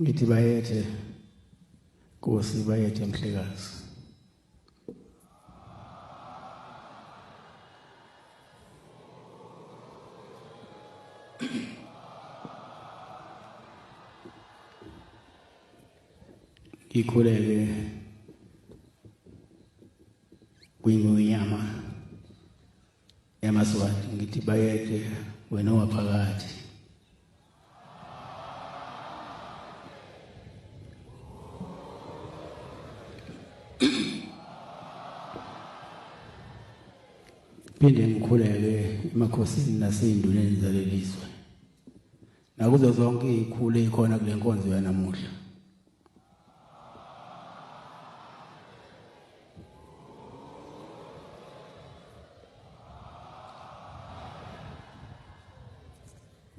ngithi bayethe Nkosi bayethe Mhlekazi. Ikhuleke kwinyama yamaswati ngithi bayethe wena waphakathi. Phinde ngikhuleke emakhosini naseyinduleni zalelizwe. Nakuzo zonke izikhulu ezikhona kule nkonzo yanamuhla.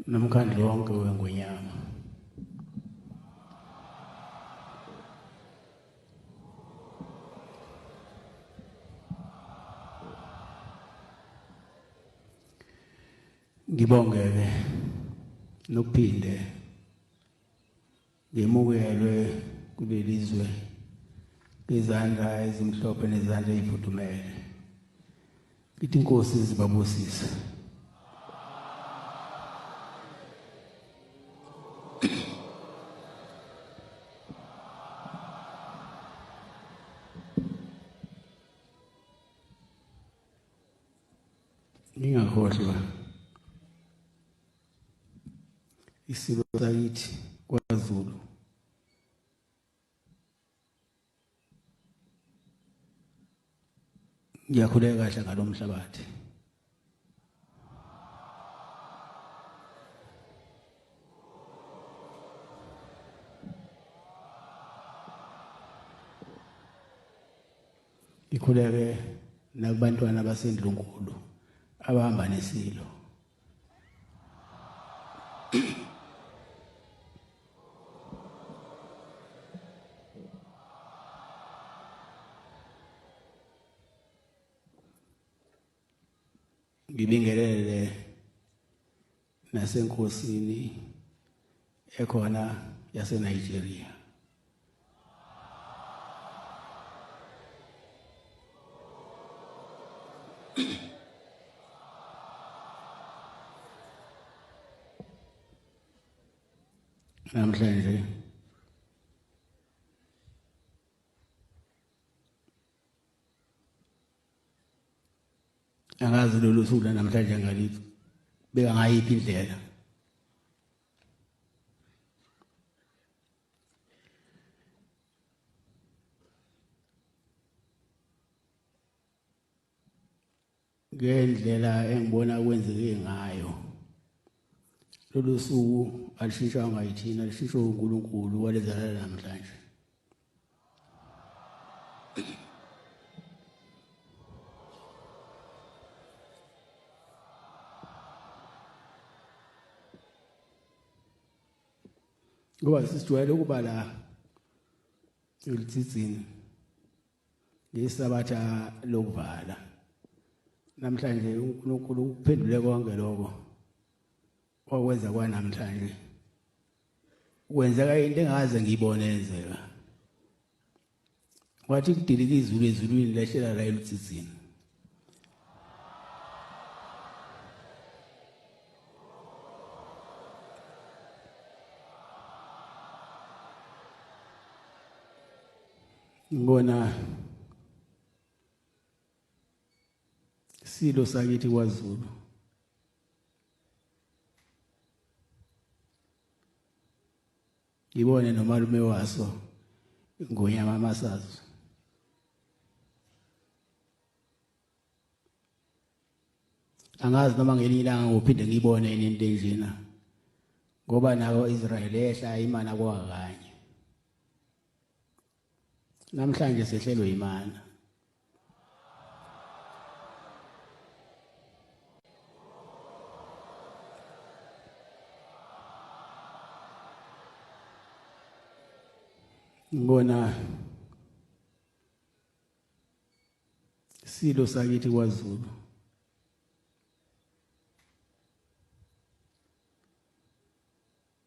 Namkhandlu wonke weNgonyama. Ngibongeke nokuphinde ngemukelwe kulelizwe izandla ezimhlophe nezandla ezifudumele. Ithi Nkosi zibabusise. Ngingakhohlwa isilo sakithi kwaZulu ngiyakhuleka kahle ngalomhlabathi. Ngikhuleke nakubantwana baseNdlunkulu abahamba nesilo. Ngibingelele nasenkosini ekhona yaseNigeria. Namhlanje angazi lolu suku namhlanje ngalithi beka ngayiphi indlela. Ngendlela engibona kwenzeke ngayo lolu suku alishintshwa yithina, alishintshwa uNkulunkulu walezala namhlanje. Ngoba sisijwayele ukuba la eLitsitsini ngesabatha lokuvala. Namhlanje uNkulunkulu uphendule konke lokho okwenza kwanamhlanje. Kwenzeka into engaze ngiyibone yenzeka. Wathi kudilika izulu ezulwini lehlela la eLitsitsini. Ngibona silo sakithi kwaZulu ngibone nomalume waso iNgonyama Masazi. Angazi noma ngelinye ilanga ngophinde ngibone into enjena ngoba nako Israel ehla imana kwakanye. Namhlanje sehlelwe imana. Ngibona silo sakithi kwaZulu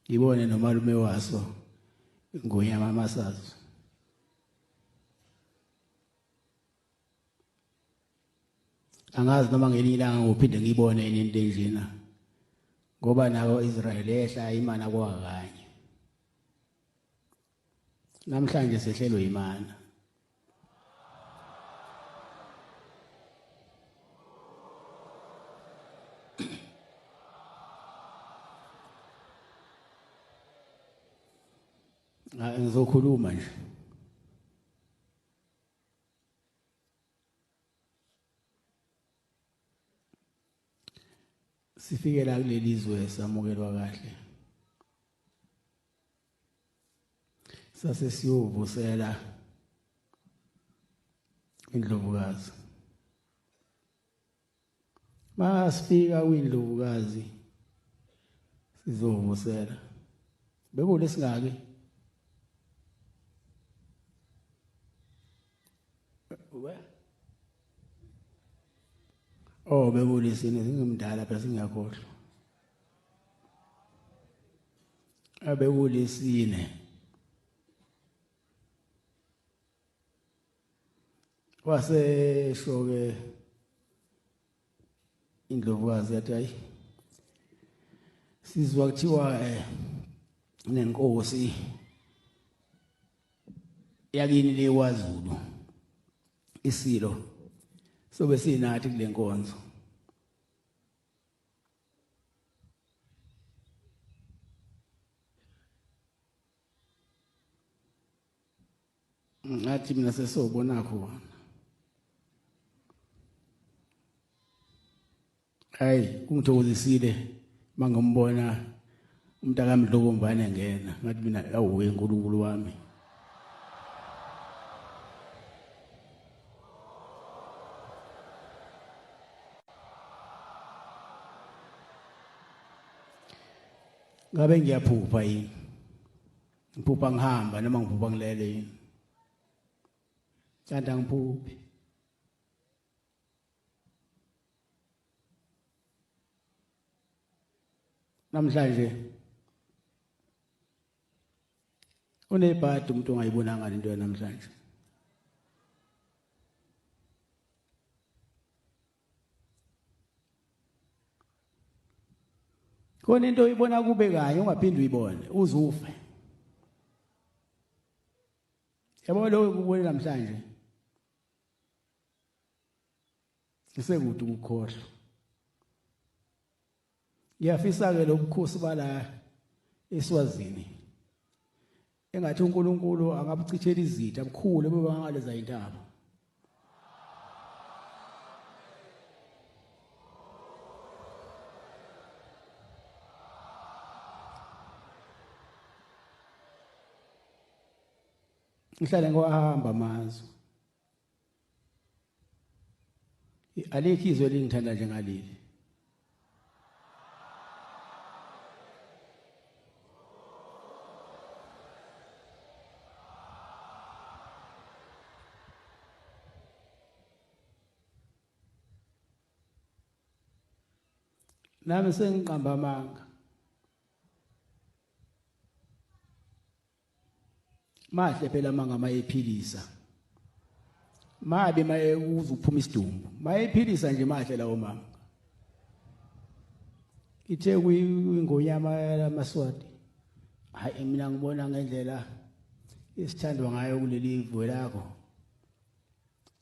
ngibone nomalume waso Ingonyama amasazi. Angazi noma ngelinye ilanga ngophinde ngibone into enjena. Ngoba nako Israel ehla imana kwakanye. Namhlanje sehlelwe imana. Ngizokhuluma nje. Sifike la kuleli zwe samukelwa kahle. Sase siyovusela indlovukazi. Masifika kwindlovukazi sizovusela. Bekule singaki? Oh bekulisini singumdala phela singakhohlwa. Abekulisine. Wase shoke indlovukazi yathi hayi sizwa kuthiwa nenkosi yakini leKwaZulu isilo sobe sinathi kule nkonzo. Ngathi mina sesobona khona. Hayi kungithokozisile mangombona umntaka kaMdlokombane ngena ngathi mina awuwe uNkulunkulu wami. Ngabe ngiyaphupha yini? Ngiphupha ngihamba noma ngiphupha ngilele yini? Kanti angiphuphi. Namhlanje unebhadi umuntu ongayibonanga into yanamhlanje. Khona into uyibona kube kanye ungaphindi uyibone uzufe. Yabo lo kubona namhlanje. Isekude ukukhohlwa. Ngiyafisa ke lokukhosi bala eSwazini. Engathi uNkulunkulu angabuchithela izitha bukhulu bebangaleza intaba. Ngihlale ngohamba amazwe. Alikho izwe elingithanda njengaleli. Nami sengiqamba amanga. Mahle phela amanga mayephilisa. Mabe maye uzuphuma isidumbu. Mayephilisa nje mahle lawo manga. Ithe kuyingonyama lamaswati. Hayi mina ngibona ngendlela isithandwa ngayo kuleli vwe lakho.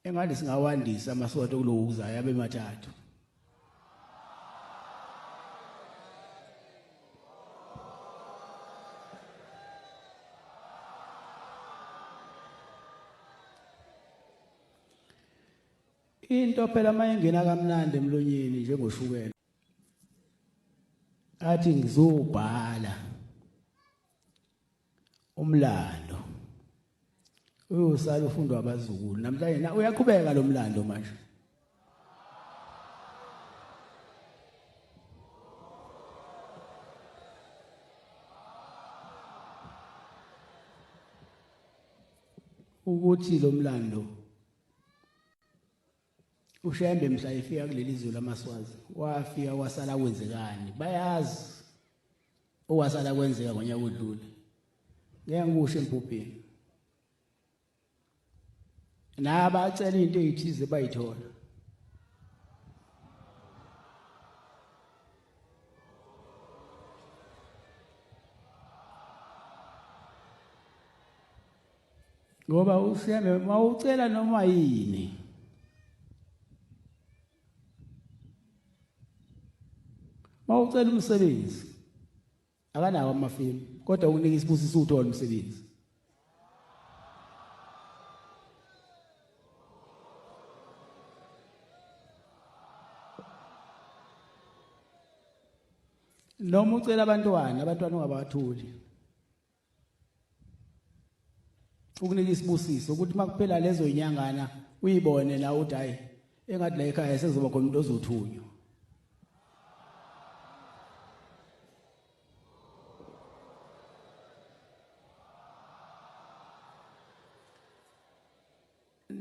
Engathi singawandisa amaswati okulowo uzayo abe mathathu. Into phela mayengena kamnandi emlonyeni njengoshukela. Athi ngizobhala umlando. Uyosala ufundwa abazukulu. Namhlanje uyaqhubeka lo mlando manje. Ukuthi lo mlando uShembe mhla efika kuleli zwe lamaswazi wafika wasala kwenzekani bayazi owasala kwenzeka ngonyaka odlule ngeke ngikusho emphupheni nabacela into ezithize bayithola ngoba uShembe mawucela noma yini mawucela umsebenzi akanawo amafilimu kodwa ukunika isibusiso uthola umsebenzi noma ucela abantwana ungabatholi ukunika isibusiso ukuthi makuphela lezo inyangana uyibone la uthi hayi engathi la ekhaya sezoba khona umuntu ozothunywa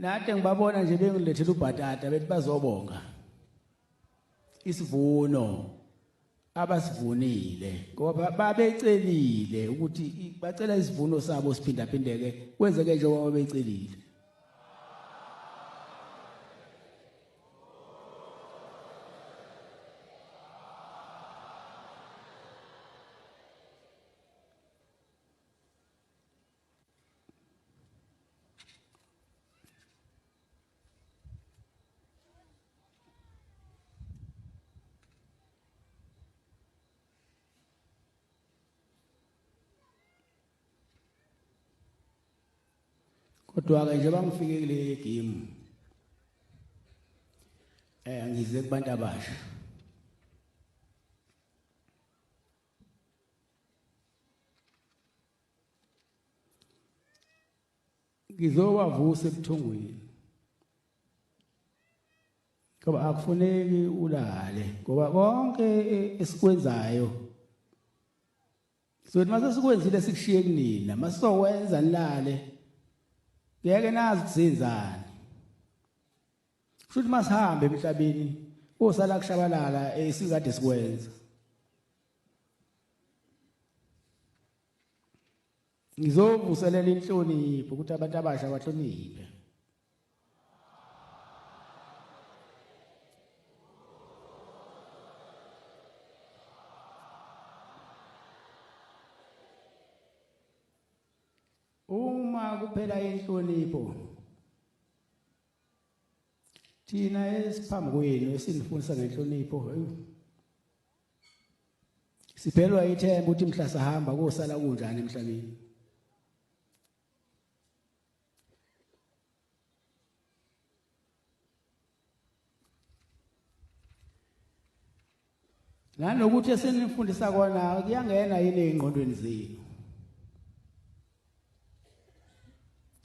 nathi ngibabona nje bengilethela ubhatata bethi bazobonga isivuno abasivunile ngoba babecelile ukuthi bacela isivuno sabo siphindaphindeke kwenzeke njengoba babecelile kodwa-ke nje bangifike kule game ngize kubantu abasha ngizowavusa ebuthongweni ngoba akufuneki ulale ngoba konke esikwenzayo sothi mase sikwenzile sikushiye kunina masizokwenza nilale ngeke nazi kusenzani futhi masihambe emhlabeni osala kushabalala esikade sikwenza ngizovuselela inhlonipho ukuthi abantu abasha bahloniphe uma kuphela inhlonipho thina esiphambi kwenu esinifundisa ngenhlonipho siphelwa ithemba ukuthi mhla sahamba kosala kunjani emhlabeni nanokuthi esenifundisa kona kuyangena yini ezingqondweni zenu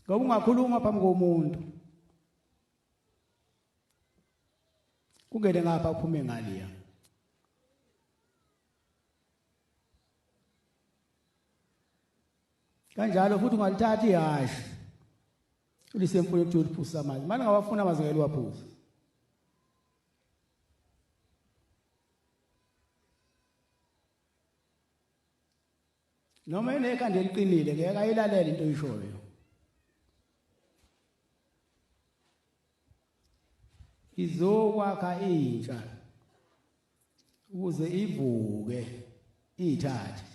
ngoba ungakhuluma phambi komuntu kungene ngapha uphume ngaliya kanjalo futhi ungalithatha ihashi ulisemfuyo ukuthi uliphuza amanzi manje ngawafuna amazi ngeke liwaphuze noma enekhanda eliqinile ngeke ayilalele into oyishoyo izokwakha intsha ukuze ivuke ithathe